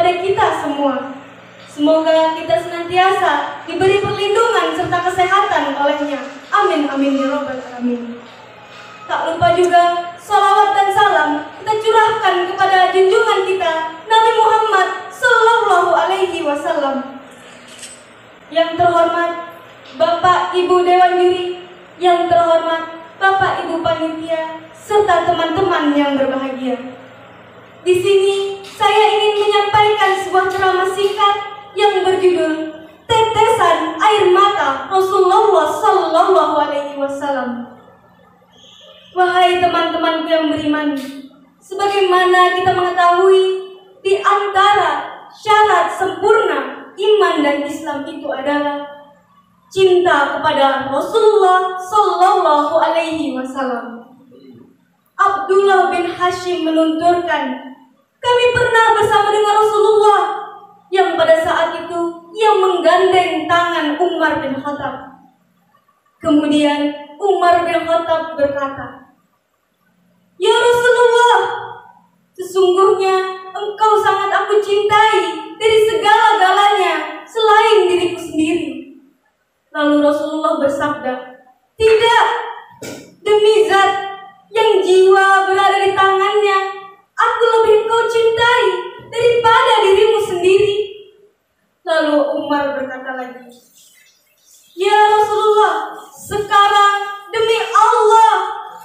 kepada kita semua. Semoga kita senantiasa diberi perlindungan serta kesehatan olehnya. Amin amin ya rabbal alamin. Tak lupa juga salawat dan salam kita curahkan kepada junjungan kita Nabi Muhammad Sallallahu Alaihi Wasallam. Yang terhormat Bapak Ibu Dewan Juri, yang terhormat Bapak Ibu Panitia, serta teman-teman yang berbahagia. Di sini saya ingin menyampaikan sebuah ceramah singkat yang berjudul Tetesan Air Mata Rasulullah Sallallahu Alaihi Wasallam. Wahai teman-temanku yang beriman, sebagaimana kita mengetahui, di antara syarat sempurna iman dan Islam itu adalah cinta kepada Rasulullah Sallallahu Alaihi Wasallam. Abdullah bin Hashim menunturkan, kami pernah bersama dengan Rasulullah yang pada saat itu ia menggandeng tangan Umar bin Khattab. Kemudian Umar bin Khattab berkata, "Ya Rasulullah, sesungguhnya engkau sangat aku cintai dari segala-galanya selain diriku sendiri." Lalu Rasulullah bersabda, "Tidak, demi zat yang jiwa berada di tangannya, aku lebih engkau cintai daripada dirimu sendiri." Lalu Umar berkata lagi, "Ya Rasulullah, sekarang demi Allah,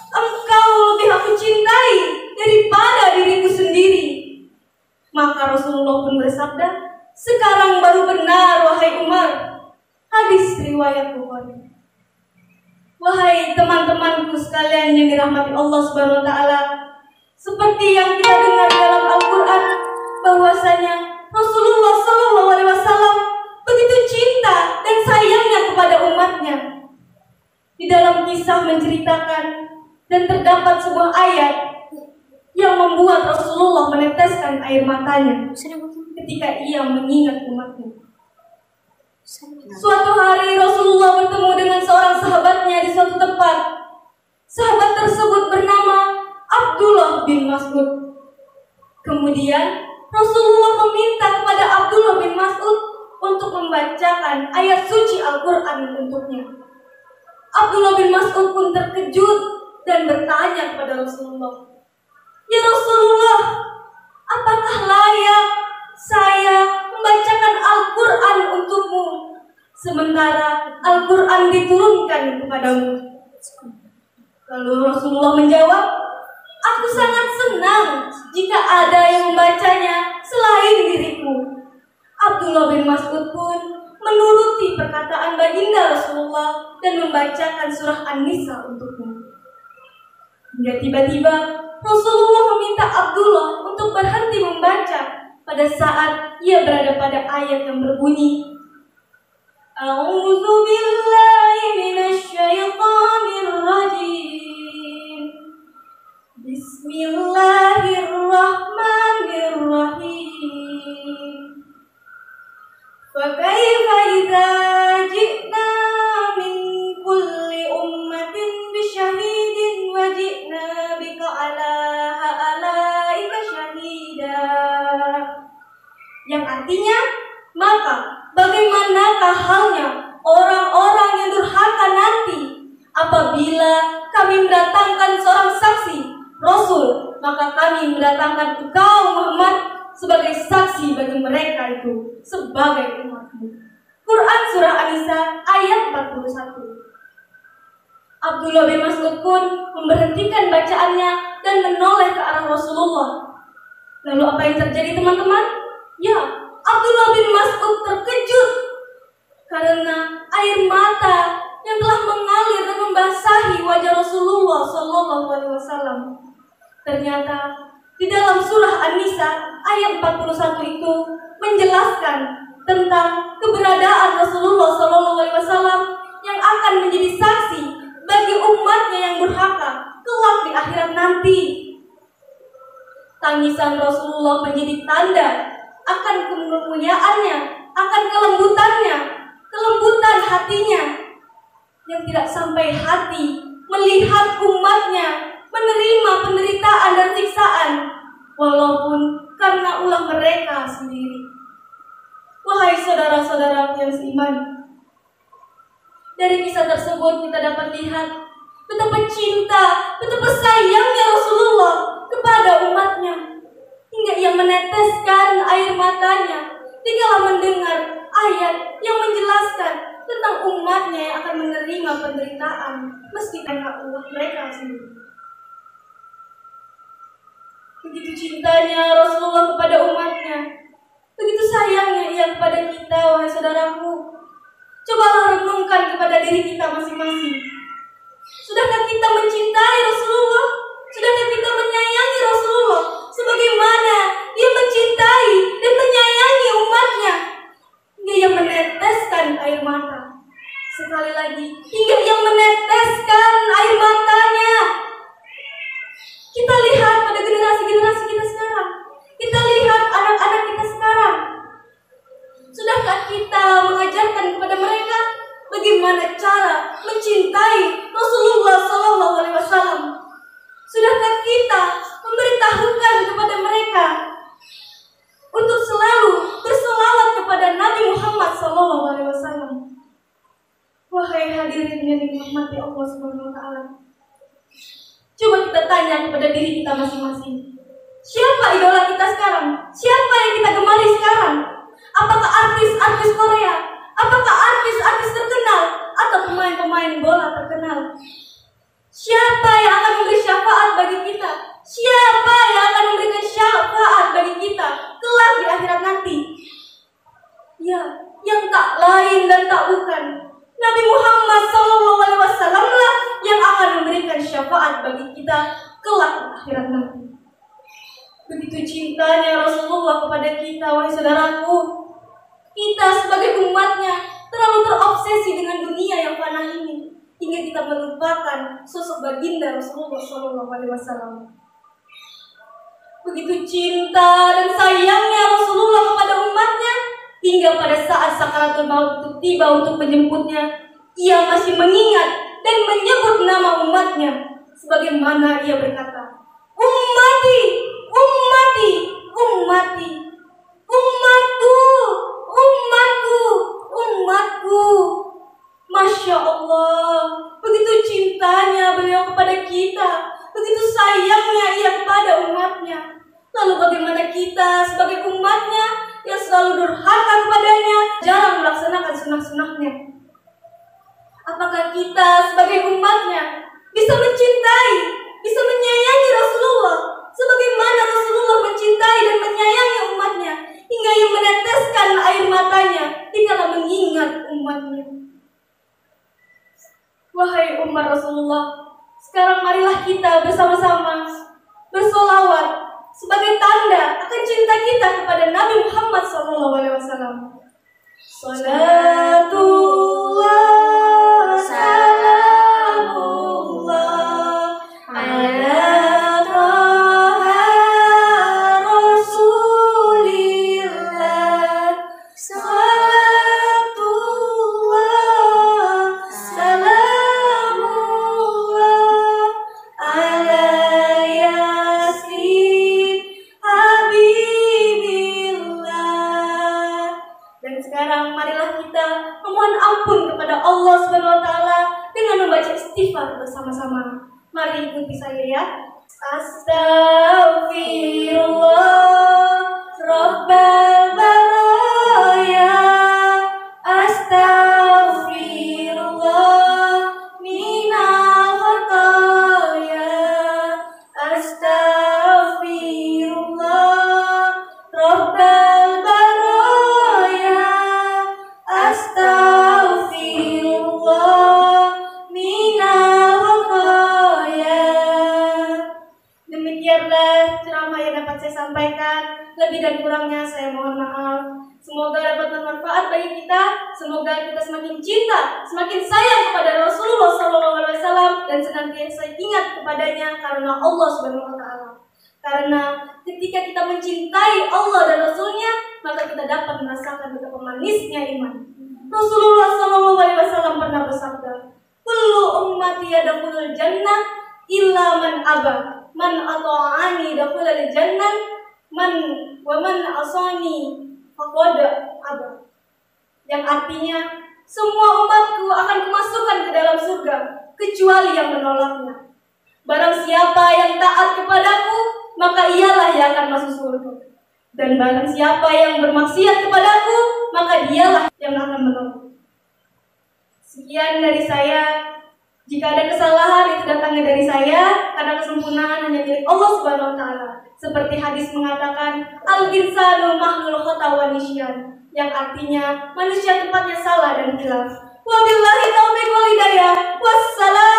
engkau lebih aku cintai daripada diriku sendiri." Maka Rasulullah pun bersabda, "Sekarang baru benar, wahai Umar." Hadis riwayat Bukhari. Wahai teman-temanku sekalian yang dirahmati Allah Subhanahu wa taala, seperti yang kita dengar dalam Al-Qur'an bahwasanya Rasulullah Sallallahu Alaihi Wasallam begitu cinta dan sayangnya kepada umatnya. Di dalam kisah menceritakan dan terdapat sebuah ayat yang membuat Rasulullah meneteskan air matanya ketika ia mengingat umatnya. Suatu hari Rasulullah bertemu dengan seorang sahabatnya di suatu tempat. Sahabat tersebut bernama Abdullah bin Mas'ud. Kemudian Rasulullah meminta kepada Abdullah bin Mas'ud untuk membacakan ayat suci Al-Quran untuknya. Abdullah bin Mas'ud pun terkejut dan bertanya kepada Rasulullah, "Ya Rasulullah, apakah layak saya membacakan Al-Quran untukmu sementara Al-Quran diturunkan kepadamu?" Lalu Rasulullah menjawab, "Aku sangat senang jika ada yang membacanya selain diriku." Abdullah bin Mas'ud pun menuruti perkataan baginda Rasulullah dan membacakan surah An-Nisa untuknya. Hingga tiba-tiba Rasulullah meminta Abdullah untuk berhenti membaca pada saat ia berada pada ayat yang berbunyi, "A'udzu billahi minasy syaithanir rajim. Bismillahirrahmanirrahim. Fakaifa idza ji'na min kulli ummatin bisyahidin wa ji'na bika 'ala ha'ulaika syahida." Yang artinya, maka bagaimanakah halnya orang-orang yang durhaka nanti apabila kami mendatangkan seorang saksi, Rasul, maka kami mendatangkan engkau Muhammad sebagai saksi bagi mereka itu sebagai umatmu. Quran Surah An-Nisa ayat 41. Abdullah bin Mas'ud pun memberhentikan bacaannya dan menoleh ke arah Rasulullah. Lalu apa yang terjadi teman-teman? Ya, Abdullah bin Mas'ud terkejut karena air mata yang telah mengalir dan membasahi wajah Rasulullah Sallallahu Alaihi Wasallam. Ternyata di dalam surah An-Nisa ayat 41 itu menjelaskan tentang keberadaan Rasulullah Sallallahu Alaihi Wasallam yang akan menjadi saksi bagi umatnya yang durhaka kelak di akhirat nanti. Tangisan Rasulullah menjadi tanda akan kemuliaannya, akan kelembutannya, kelembutan hatinya yang tidak sampai hati melihat umatnya menerima penderitaan dan siksaan, walaupun karena ulah mereka sendiri. Wahai saudara-saudara yang seiman, dari kisah tersebut kita dapat lihat betapa cinta, betapa sayangnya Rasulullah kepada umatnya, hingga ia meneteskan air matanya dikala mendengar ayat yang menjelaskan tentang umatnya yang akan menerima penderitaan meski karena ulah mereka sendiri. Begitu cintanya Rasulullah kepada umatnya, begitu sayangnya ia kepada kita, wahai saudaraku. Cobalah renungkan kepada diri kita masing-masing. Sudahkah kita mencintai Rasulullah? Sudahkah kita menyayangi Rasulullah sebagaimana ia mencintai dan menyayangi umatnya, hingga ia meneteskan air mata? Sekali lagi, hingga ia meneteskan air matanya. Kita lihat pada generasi-generasi kita sekarang. Kita lihat anak-anak kita sekarang. Sudahkah kita mengajarkan kepada mereka bagaimana cara mencintai Rasulullah SAW? Sudahkah kita memberitahukan kepada mereka untuk selalu berselawat kepada Nabi Muhammad SAW? Wahai hadirin yang dirahmati Allah SWT, coba kita tanya kepada diri kita masing-masing. Siapa idola kita sekarang? Siapa yang kita gemari sekarang? Apakah artis-artis Korea? Apakah artis-artis terkenal? Atau pemain-pemain bola terkenal? Siapa yang akan memberi syafaat bagi kita? Siapa yang akan memberikan syafaat bagi kita kelak di akhirat nanti? Ya, yang tak lain dan tak bukan Nabi Muhammad SAW lah yang akan memberikan syafaat bagi kita kelak di akhirat nanti. Begitu cintanya Rasulullah kepada kita, wahai saudaraku. Kita sebagai umatnya terlalu terobsesi dengan dunia yang fana ini, hingga kita melupakan sosok baginda Rasulullah SAW. Begitu cinta dan sayangnya Rasulullah kepada umatnya, hingga pada saat sakaratul maut itu tiba untuk menjemputnya, ia masih mengingat dan menyebut nama umatnya, sebagaimana ia berkata, "Ummati, ummati, ummati, umatku, umatku, umatku." Masya Allah, begitu cintanya beliau kepada kita, begitu sayangnya ia kepada umatnya. Lalu bagaimana kita sebagai umatnya yang selalu durhaka kepadanya, jarang melaksanakan sunnah-sunnahnya? Apakah kita sebagai umatnya bisa mencintai, bisa menyayangi Rasulullah sebagaimana Rasulullah mencintai dan menyayangi umatnya, hingga ia meneteskan air matanya dikala mengingat umatnya? Wahai umat Rasulullah, sekarang marilah kita bersama-sama bersolawat sebagai tanda akan cinta kita kepada Nabi Muhammad SAW. Salatullah, salamullah ala Taha Rasulillah. Salatullah, salamullah ala Yasin Habibillah. Dan sekarang marilah kita memohon ampun kepada Allah SWT dengan membaca istighfar bersama-sama. Mari ikuti saya ya. Astaghfirullah Rabbal baraya, astaghfirullah minal khataya, astaghfirullah Rabbal baraya, astaghfirullah minal khataya. Demikianlah ceramah yang dapat saya sampaikan. Lebih dan kurangnya saya mohon maaf. Semoga dapat bermanfaat bagi kita. Semoga kita semakin cinta, semakin sayang kepada Rasulullah SAW, dan senantiasa ingat kepadanya karena Allah SWT. Karena ketika kita mencintai Allah dan Rasulnya, maka kita dapat merasakan betapa manisnya iman. Rasulullah SAW pernah bersabda, "Kullu ummati yadkhulul jannah illa man aba, man ata'ani dakhulal jannah, man yang artinya semua umatku akan kumasukkan ke dalam surga, kecuali yang menolaknya. Barang siapa yang taat kepadaku, maka ialah yang akan masuk surga. Dan barang siapa yang bermaksiat kepadaku, maka dialah yang akan menolak. Sekian dari saya. Jika ada kesalahan, itu datangnya dari saya, karena kesempurnaan hanya milik Allah Subhanahu wa Ta'ala. Seperti hadis mengatakan, al-insanu mahlul khata wa nisyan, yang artinya manusia tempatnya salah dan khilaf. Wabillahi taufiq wal hidayah. Wassalam.